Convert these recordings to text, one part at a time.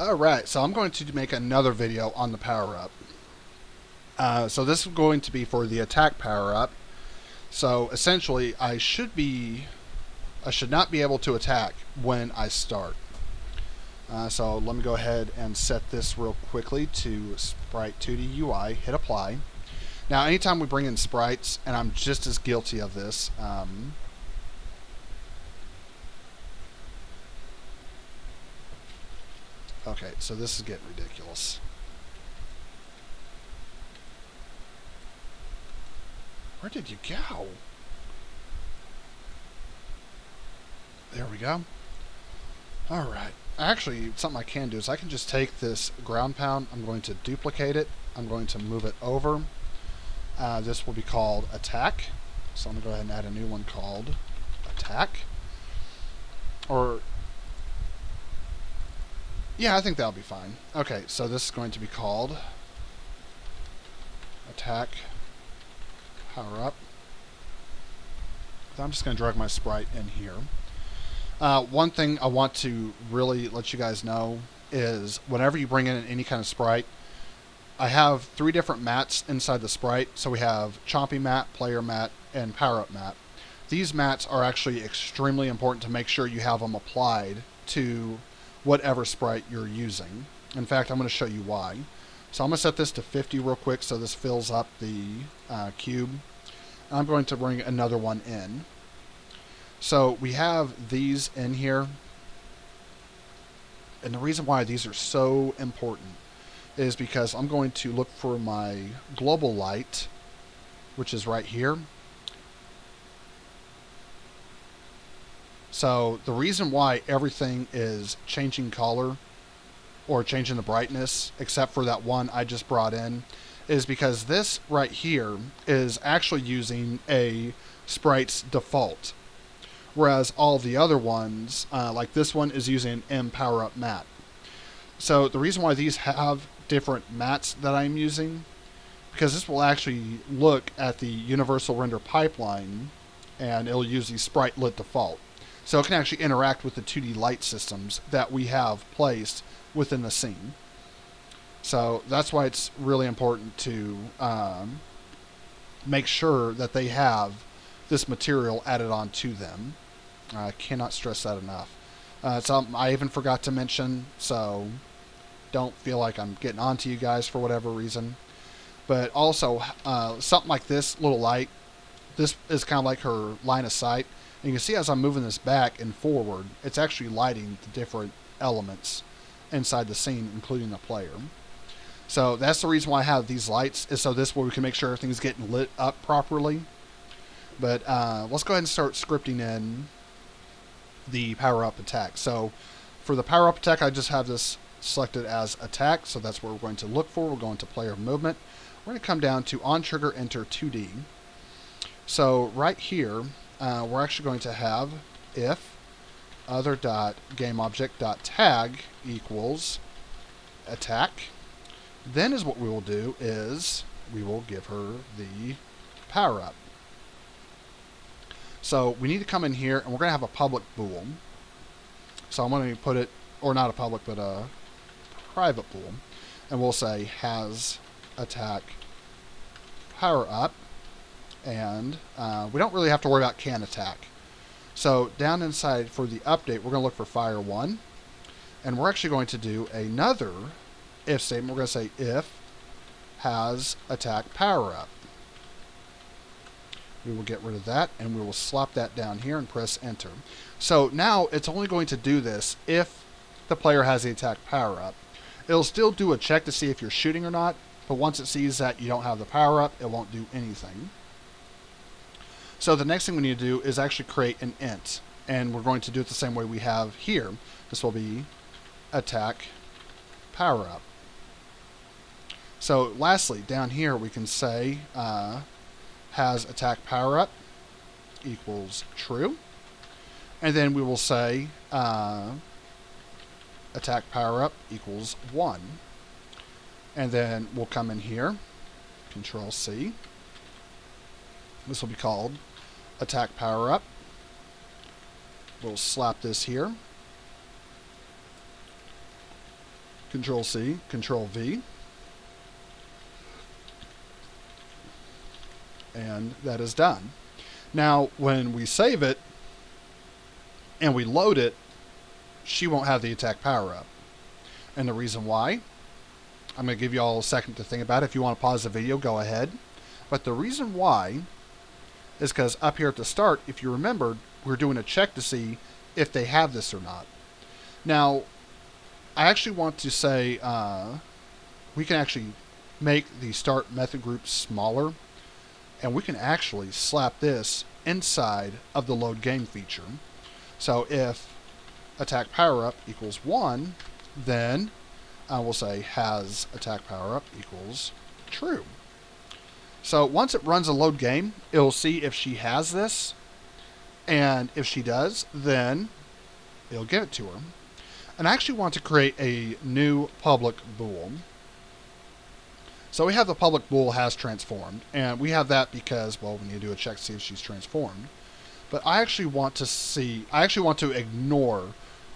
Alright, so I'm going to make another video on the power-up. So this is going to be for the attack power-up. So essentially, I should not be able to attack when I start. So let me go ahead and set this real quickly to Sprite 2D UI, hit apply. Now anytime we bring in sprites, and I'm just as guilty of this, okay, so this is getting ridiculous. Where did you go? There we go. Alright. Actually, something I can do is I can just take this ground pound, I'm going to duplicate it, I'm going to move it over. This will be called attack. So I'm going to go ahead and add a new one called attack. Or, yeah, I think that'll be fine. Okay, so this is going to be called attack power up. I'm just going to drag my sprite in here. One thing I want to really let you guys know is whenever you bring in any kind of sprite, I have 3 different mats inside the sprite. So we have chompy mat, player mat, and power up mat. These mats are actually extremely important to make sure you have them applied to whatever sprite you're using. In fact, I'm going to show you why. So I'm going to set this to 50 real quick so this fills up the cube. I'm going to bring another one in. So we have these in here. And the reason why these are so important is because I'm going to look for my global light, which is right here. So the reason why everything is changing color or changing the brightness, except for that one I just brought in, is because this right here is actually using a sprite's default. Whereas all the other ones, like this one, is using an M power up mat. So the reason why these have different mats that I'm using, because this will actually look at the universal render pipeline and it'll use the sprite lit default. So it can actually interact with the 2D light systems that we have placed within the scene. So that's why it's really important to make sure that they have this material added on to them. I cannot stress that enough. It's something I even forgot to mention, so don't feel like I'm getting on to you guys for whatever reason. But also, something like this little light, this is kind of like her line of sight. And you can see as I'm moving this back and forward, it's actually lighting the different elements inside the scene, including the player. So that's the reason why I have these lights, is so this way we can make sure everything's getting lit up properly. But let's go ahead and start scripting in the power-up attack. So for the power-up attack, I just have this selected as attack, so that's what we're going to look for. We're going to player movement. We're going to come down to on trigger enter 2D. So right here, we're actually going to have if other.gameObject.tag equals attack. Then is what we will do is we will give her the power-up. So we need to come in here and we're going to have a public bool. So I'm going to put it, or not a public, but a private bool. And we'll say has attack power up. And we don't really have to worry about can attack. So down inside for the update, we're going to look for fire 1. And we're actually going to do another if statement. We're going to say if has attack power up. We will get rid of that, and we will slop that down here and press enter. So now it's only going to do this if the player has the attack power up. It'll still do a check to see if you're shooting or not, but once it sees that you don't have the power up, it won't do anything. So the next thing we need to do is actually create an int, and we're going to do it the same way we have here. This will be attack power up. So lastly, down here we can say has attack power up equals true, and then we will say attack power up equals 1, and then we'll come in here, Control C. This will be called attack power up. We'll slap this here. Control C, Control V. And that is done. Now, when we save it and we load it, she won't have the attack power up. And the reason why, I'm going to give you all a second to think about it. If you want to pause the video, go ahead. But the reason why is because up here at the start, if you remembered, we're doing a check to see if they have this or not. Now, I actually want to say we can actually make the start method group smaller, and we can actually slap this inside of the load game feature. So if attack power up equals 1, then I will say has attack power up equals true. So once it runs a load game, it'll see if she has this, and if she does, then it'll give it to her. And I actually want to create a new public bool. So we have the public bool has transformed, and we have that because, well, we need to do a check to see if she's transformed. But I actually want to ignore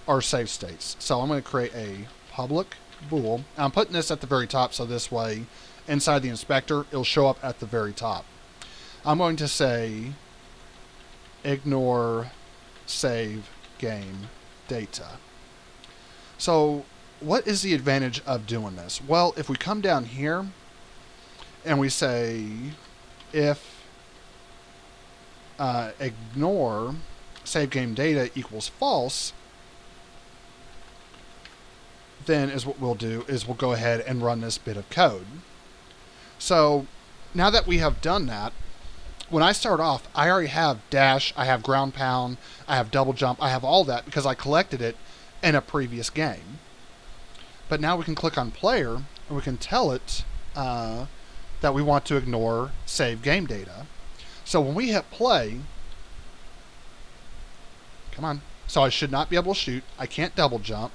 our save states. So I'm going to create a public bool. I'm putting this at the very top, so this way, inside the inspector, it'll show up at the very top. I'm going to say ignore save game data. So what is the advantage of doing this? Well, if we come down here and we say if ignore save game data equals false, then is what we'll do is we'll go ahead and run this bit of code. So now that we have done that, when I start off, I already have dash, I have ground pound, I have double jump, I have all that because I collected it in a previous game. But now we can click on player and we can tell it that we want to ignore save game data. So when we hit play, come on, so I should not be able to shoot, I can't double jump,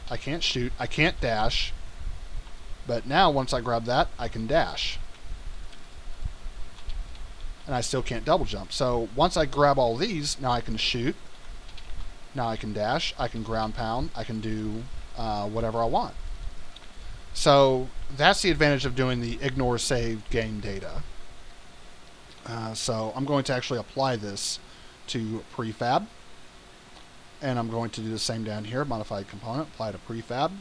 I can't shoot, I can't dash, but now once I grab that, I can dash. And I still can't double jump. So once I grab all these, now I can shoot, now I can dash, I can ground pound, I can do whatever I want. So that's the advantage of doing the ignore save game data. So I'm going to actually apply this to prefab. And I'm going to do the same down here, modified component, apply to prefab.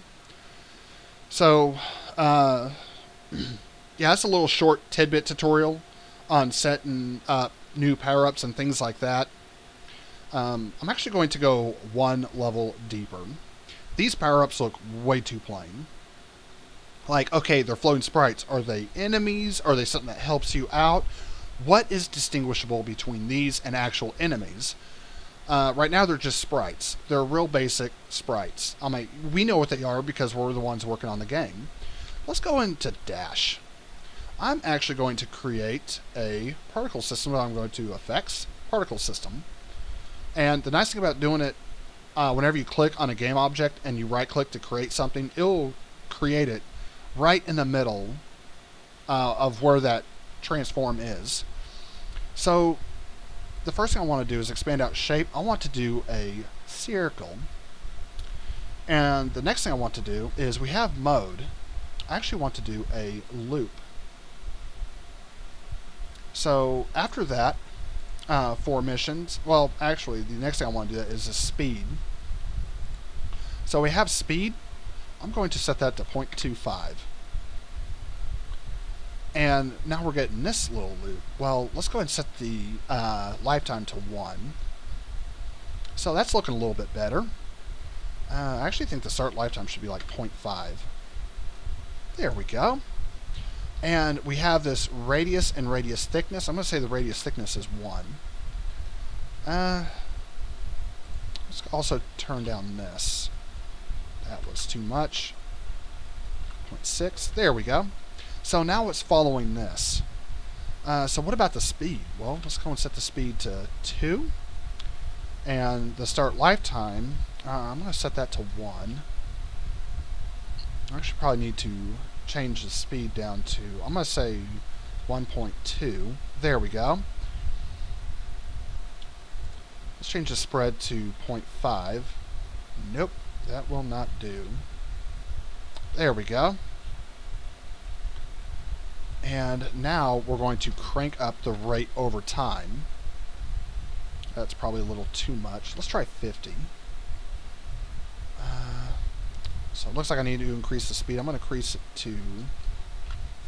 So, yeah, that's a little short tidbit tutorial on setting up new power-ups and things like that. I'm actually going to go one level deeper. These power-ups look way too plain. Like, okay, they're floating sprites. Are they enemies? Are they something that helps you out? What is distinguishable between these and actual enemies? Right now they're just sprites. They're real basic sprites. I mean, we know what they are because we're the ones working on the game. Let's go into Dash. I'm actually going to create a particle system. I'm going to Effects, Particle System. And the nice thing about doing it, whenever you click on a game object and you right click to create something, it'll create it right in the middle of where that transform is. So the first thing I want to do is expand out shape. I want to do a circle. And the next thing I want to do is we have mode. I actually want to do a loop. So after that, for missions, well, actually, the next thing I want to do is a speed. So we have speed. I'm going to set that to 0.25. And now we're getting this little loop. Well, let's go ahead and set the lifetime to 1. So that's looking a little bit better. I actually think the start lifetime should be like 0.5. There we go. And we have this radius and radius thickness. I'm going to say the radius thickness is 1. Let's also turn down this. That was too much. 0.6. There we go. So now it's following this. So what about the speed? Well, let's go and set the speed to 2. And the start lifetime, I'm going to set that to 1. I actually probably need to change the speed down to, I'm going to say 1.2. There we go. Let's change the spread to 0.5. Nope, that will not do. There we go. And now we're going to crank up the rate over time. That's probably a little too much. Let's try 50. So it looks like I need to increase the speed. I'm going to increase it to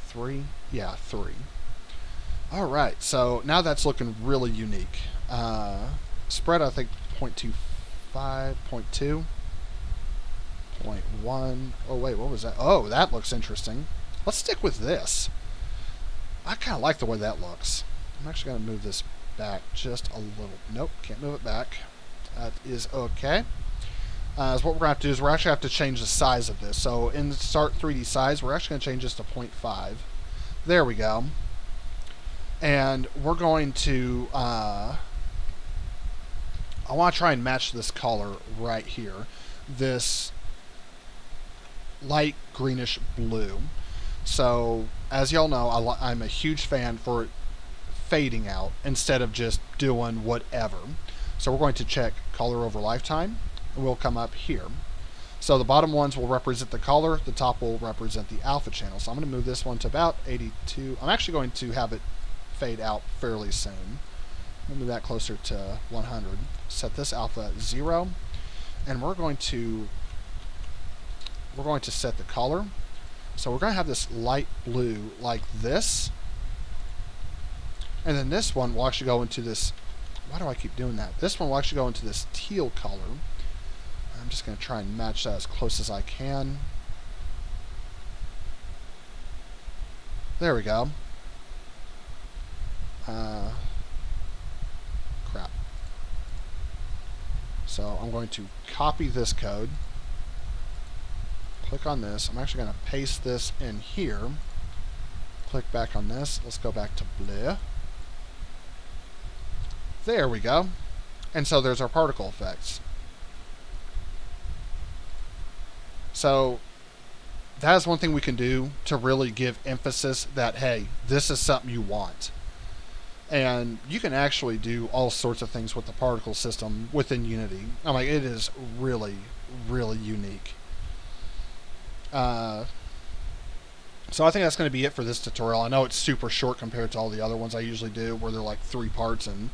3. Yeah, 3. Alright, so now that's looking really unique. Spread, I think, 0.25, 0.2, 0.1. Oh, wait, what was that? Oh, that looks interesting. Let's stick with this. I kind of like the way that looks. I'm actually going to move this back just a little. Nope, can't move it back. That is okay. So what we're going to have to do is we're actually have to change the size of this. So in the Start 3D size, we're actually going to change this to 0.5. There we go. And we're going to, I want to try and match this color right here. This light greenish blue. So as y'all know, I'm a huge fan for it fading out instead of just doing whatever. So we're going to check color over lifetime. Will come up here. So the bottom ones will represent the color, the top will represent the alpha channel. So I'm going to move this one to about 82. I'm actually going to have it fade out fairly soon. Move that closer to 100. Set this alpha at 0, and we're going to set the color. So we're going to have this light blue like this, and then this one will actually go into this. Why do I keep doing that? This one will actually go into this teal color. I'm just going to try and match that as close as I can. There we go. Crap. So I'm going to copy this code. Click on this. I'm actually going to paste this in here. Click back on this. Let's go back to blue. There we go. And so there's our particle effects. So that is one thing we can do to really give emphasis that, hey, this is something you want. And you can actually do all sorts of things with the particle system within Unity. I mean, it is really, really unique. So I think that's going to be it for this tutorial. I know it's super short compared to all the other ones I usually do, where they're like 3 parts and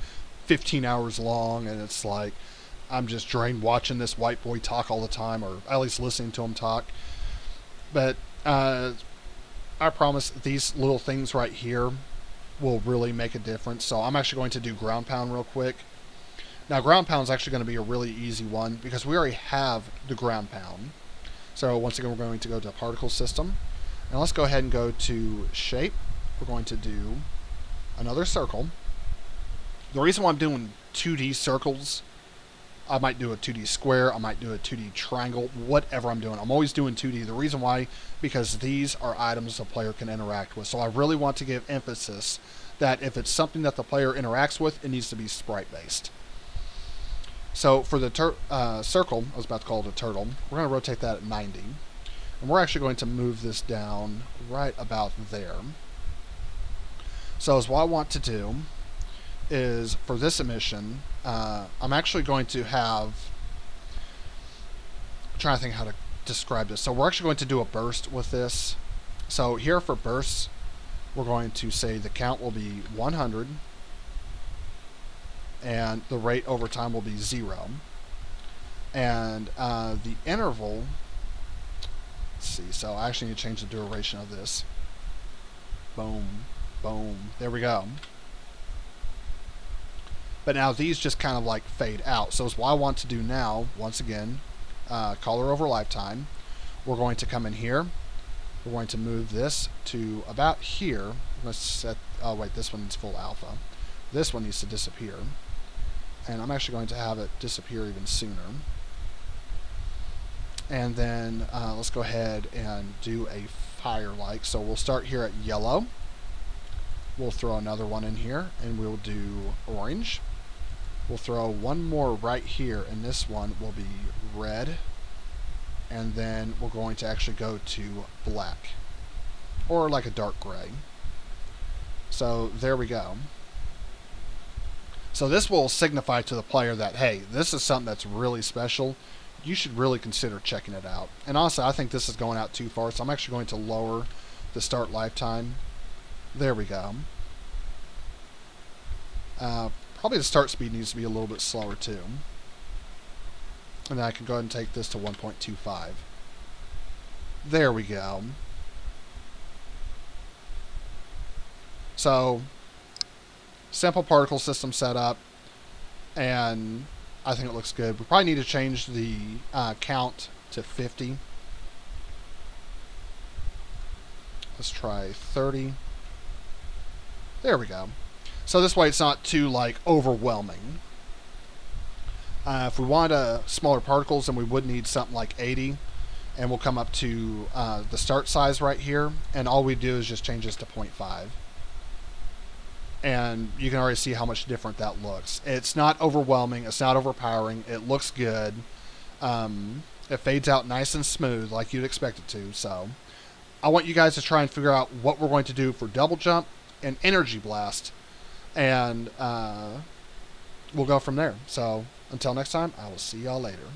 15 hours long, and it's like I'm just drained watching this white boy talk all the time, or at least listening to him talk. But I promise these little things right here will really make a difference. So I'm actually going to do ground pound real quick. Now ground pound is actually going to be a really easy one because we already have the ground pound. So once again, we're going to go to particle system, and let's go ahead and go to shape. We're going to do another circle. The reason why I'm doing 2D circles, I might do a 2D square, I might do a 2D triangle, whatever I'm doing. I'm always doing 2D. The reason why, because these are items the player can interact with. So I really want to give emphasis that if it's something that the player interacts with, it needs to be sprite-based. So for the circle, I was about to call it a turtle, we're going to rotate that at 90. And we're actually going to move this down right about there. So as what I want to do is, for this emission, I'm actually going to have, I'm trying to think how to describe this. So we're actually going to do a burst with this. So here for bursts, we're going to say the count will be 100, and the rate over time will be 0. And the interval, let's see, so I actually need to change the duration of this. Boom, boom, there we go. But now these just kind of like fade out. So what I want to do now, once again, color over lifetime. We're going to come in here. We're going to move this to about here. Let's set, oh wait, this one's full alpha. This one needs to disappear. And I'm actually going to have it disappear even sooner. And then let's go ahead and do a fire-like. So we'll start here at yellow. We'll throw another one in here, and we'll do orange. We'll throw one more right here, and this one will be red. And then we're going to actually go to black, or like a dark gray. So there we go. So this will signify to the player that, hey, this is something that's really special. You should really consider checking it out. And honestly, I think this is going out too far, so I'm actually going to lower the start lifetime. There we go. Probably the start speed needs to be a little bit slower too. And then I can go ahead and take this to 1.25. There we go. So, simple particle system setup, and I think it looks good. We probably need to change the count to 50. Let's try 30. There we go. So this way it's not too overwhelming. If we wanted smaller particles, then we would need something like 80, and we'll come up to the start size right here, and all we do is just change this to 0.5. And you can already see how much different that looks. It's not overwhelming. It's not overpowering. It looks good. It fades out nice and smooth like you'd expect it to. So I want you guys to try and figure out what we're going to do for double jump and energy blast. And we'll go from there. So until next time, I will see y'all later.